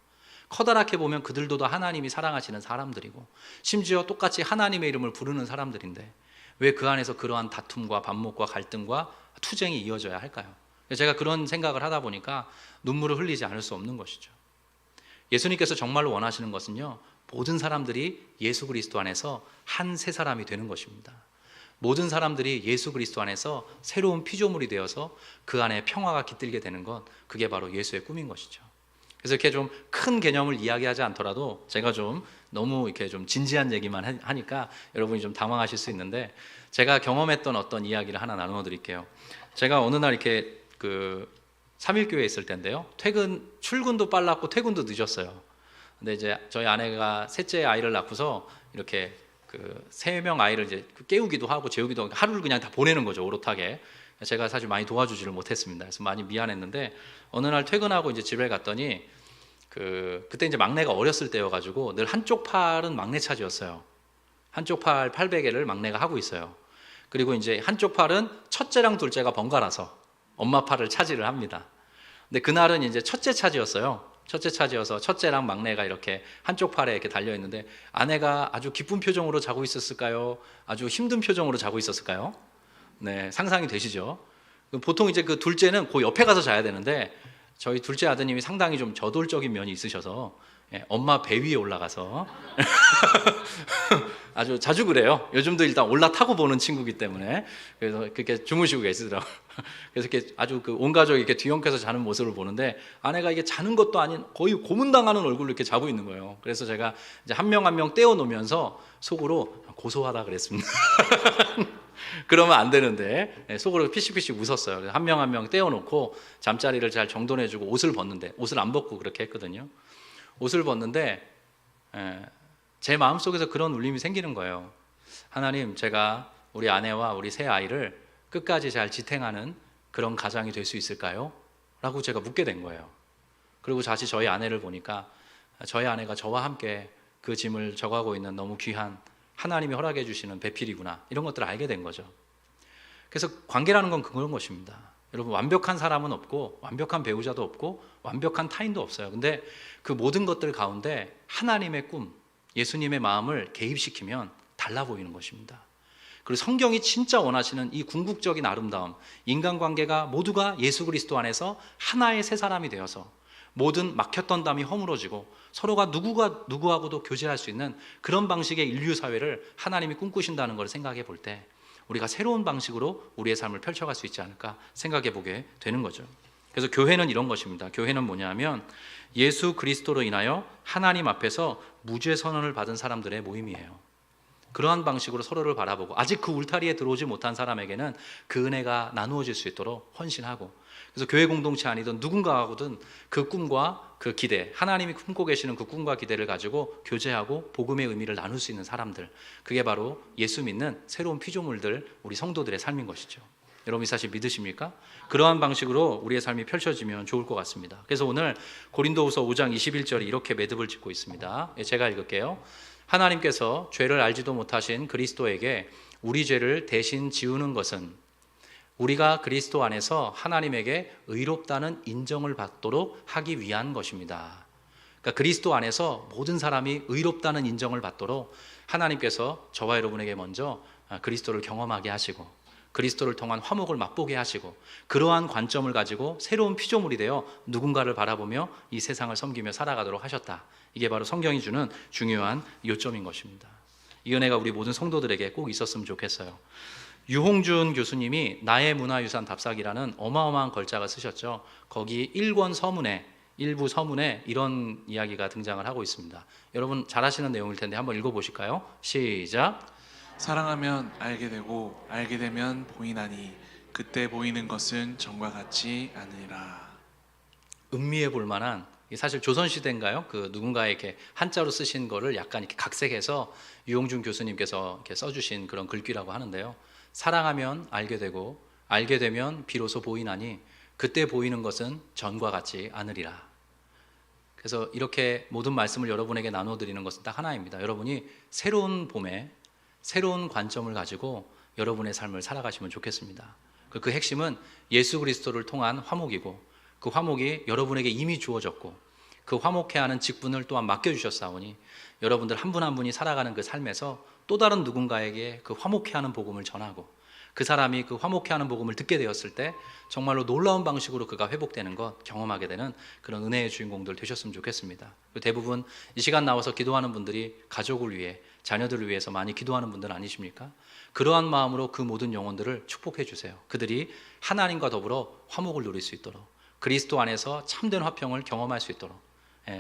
커다랗게 보면 그들도 다 하나님이 사랑하시는 사람들이고, 심지어 똑같이 하나님의 이름을 부르는 사람들인데 왜 그 안에서 그러한 다툼과 반목과 갈등과 투쟁이 이어져야 할까요? 제가 그런 생각을 하다 보니까 눈물을 흘리지 않을 수 없는 것이죠. 예수님께서 정말로 원하시는 것은요, 모든 사람들이 예수 그리스도 안에서 한 새 사람이 되는 것입니다. 모든 사람들이 예수 그리스도 안에서 새로운 피조물이 되어서 그 안에 평화가 깃들게 되는 것, 그게 바로 예수의 꿈인 것이죠. 그래서 이렇게 좀 큰 개념을 이야기하지 않더라도 제가 좀 너무 이렇게 좀 진지한 얘기만 하니까 여러분이 좀 당황하실 수 있는데, 제가 경험했던 어떤 이야기를 하나 나누어 드릴게요. 제가 어느 날 이렇게 그 3일교회에 있을 때인데요, 출근도 빨랐고 퇴근도 늦었어요. 근데 이제 저희 아내가 셋째 아이를 낳고서 이렇게 그 3명 아이를 이제 깨우기도 하고 재우기도 하고 하루를 그냥 다 보내는 거죠, 오롯하게. 제가 사실 많이 도와주지를 못했습니다. 그래서 많이 미안했는데, 어느 날 퇴근하고 이제 집에 갔더니 그때 이제 막내가 어렸을 때여가지고 늘 한쪽 팔은 막내 차지였어요. 한쪽 팔 800개를 막내가 하고 있어요. 그리고 이제 한쪽 팔은 첫째랑 둘째가 번갈아서 엄마 팔을 차지를 합니다. 근데 그날은 이제 첫째 차지였어요. 첫째 차지여서 첫째랑 막내가 이렇게 한쪽 팔에 이렇게 달려 있는데, 아내가 아주 기쁜 표정으로 자고 있었을까요? 아주 힘든 표정으로 자고 있었을까요? 네, 상상이 되시죠? 보통 이제 그 둘째는 그 옆에 가서 자야 되는데, 저희 둘째 아드님이 상당히 좀 저돌적인 면이 있으셔서 엄마 배 위에 올라가서 아주 자주 그래요. 요즘도 일단 올라타고 보는 친구기 때문에. 그래서 그렇게 주무시고 계시더라고요. 그래서 이렇게 아주 그 온 가족이 이렇게 뒤엉켜서 자는 모습을 보는데, 아내가 이게 자는 것도 아닌 거의 고문당하는 얼굴로 이렇게 자고 있는 거예요. 그래서 제가 이제 한 명 한 명 떼어 놓으면서 속으로 고소하다 그랬습니다. 그러면 안 되는데 속으로 피식피식 웃었어요. 한 명 한 명 떼어놓고 잠자리를 잘 정돈해주고 옷을 벗는데, 옷을 안 벗고 그렇게 했거든요. 옷을 벗는데 제 마음속에서 그런 울림이 생기는 거예요. 하나님, 제가 우리 아내와 우리 새 아이를 끝까지 잘 지탱하는 그런 가장이 될 수 있을까요? 라고 제가 묻게 된 거예요. 그리고 다시 저희 아내를 보니까 저희 아내가 저와 함께 그 짐을 져가고 있는 너무 귀한 하나님이 허락해 주시는 배필이구나, 이런 것들을 알게 된 거죠. 그래서 관계라는 건 그런 것입니다. 여러분, 완벽한 사람은 없고 완벽한 배우자도 없고 완벽한 타인도 없어요. 근데 그 모든 것들 가운데 하나님의 꿈, 예수님의 마음을 개입시키면 달라 보이는 것입니다. 그리고 성경이 진짜 원하시는 이 궁극적인 아름다움, 인간관계가 모두가 예수 그리스도 안에서 하나의 새 사람이 되어서 모든 막혔던 담이 허물어지고 서로가 누구하고도 교제할 수 있는 그런 방식의 인류 사회를 하나님이 꿈꾸신다는 걸 생각해 볼 때, 우리가 새로운 방식으로 우리의 삶을 펼쳐갈 수 있지 않을까 생각해 보게 되는 거죠. 그래서 교회는 이런 것입니다. 교회는 뭐냐면 예수 그리스도로 인하여 하나님 앞에서 무죄 선언을 받은 사람들의 모임이에요. 그러한 방식으로 서로를 바라보고, 아직 그 울타리에 들어오지 못한 사람에게는 그 은혜가 나누어질 수 있도록 헌신하고, 그래서 교회 공동체 아니든 누군가하고든 그 꿈과 그 기대, 하나님이 품고 계시는 그 꿈과 기대를 가지고 교제하고 복음의 의미를 나눌 수 있는 사람들, 그게 바로 예수 믿는 새로운 피조물들, 우리 성도들의 삶인 것이죠. 여러분이 사실 믿으십니까? 그러한 방식으로 우리의 삶이 펼쳐지면 좋을 것 같습니다. 그래서 오늘 고린도후서 5장 21절이 이렇게 매듭을 짓고 있습니다. 제가 읽을게요. 하나님께서 죄를 알지도 못하신 그리스도에게 우리 죄를 대신 지우는 것은 우리가 그리스도 안에서 하나님에게 의롭다는 인정을 받도록 하기 위한 것입니다. 그러니까 그리스도 안에서 모든 사람이 의롭다는 인정을 받도록 하나님께서 저와 여러분에게 먼저 그리스도를 경험하게 하시고, 그리스도를 통한 화목을 맛보게 하시고, 그러한 관점을 가지고 새로운 피조물이 되어 누군가를 바라보며 이 세상을 섬기며 살아가도록 하셨다. 이게 바로 성경이 주는 중요한 요점인 것입니다. 이 은혜가 우리 모든 성도들에게 꼭 있었으면 좋겠어요. 유홍준 교수님이 나의 문화유산 답사기라는 어마어마한 걸작을 쓰셨죠. 거기 1권 서문에, 일부 서문에 이런 이야기가 등장을 하고 있습니다. 여러분 잘 아시는 내용일 텐데 한번 읽어보실까요? 시작. 사랑하면 알게 되고 알게 되면 보이나니 그때 보이는 것은 전과 같지 않으리라. 음미해 볼 만한, 사실 조선시대인가요? 그 누군가의 이렇게 한자로 쓰신 거를 약간 이렇게 각색해서 유홍준 교수님께서 이렇게 써주신 그런 글귀라고 하는데요. 사랑하면 알게 되고 알게 되면 비로소 보이나니 그때 보이는 것은 전과 같지 않으리라. 그래서 이렇게 모든 말씀을 여러분에게 나눠드리는 것은 딱 하나입니다. 여러분이 새로운 봄에 새로운 관점을 가지고 여러분의 삶을 살아가시면 좋겠습니다. 그 핵심은 예수 그리스도를 통한 화목이고, 그 화목이 여러분에게 이미 주어졌고, 그 화목해하는 직분을 또한 맡겨주셨사오니 여러분들 한 분 한 분이 살아가는 그 삶에서 또 다른 누군가에게 그 화목해하는 복음을 전하고 그 사람이 그 화목해하는 복음을 듣게 되었을 때 정말로 놀라운 방식으로 그가 회복되는 것 경험하게 되는 그런 은혜의 주인공들 되셨으면 좋겠습니다. 대부분 이 시간 나와서 기도하는 분들이 가족을 위해 자녀들을 위해서 많이 기도하는 분들 아니십니까? 그러한 마음으로 그 모든 영혼들을 축복해 주세요. 그들이 하나님과 더불어 화목을 누릴 수 있도록 그리스도 안에서 참된 화평을 경험할 수 있도록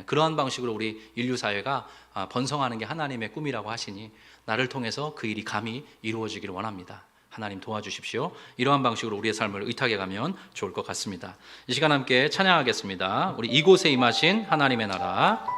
그러한 방식으로 우리 인류 사회가 번성하는 게 하나님의 꿈이라고 하시니 나를 통해서 그 일이 감히 이루어지기를 원합니다. 하나님 도와주십시오. 이러한 방식으로 우리의 삶을 의탁해 가면 좋을 것 같습니다. 이 시간 함께 찬양하겠습니다. 우리 이곳에 임하신 하나님의 나라.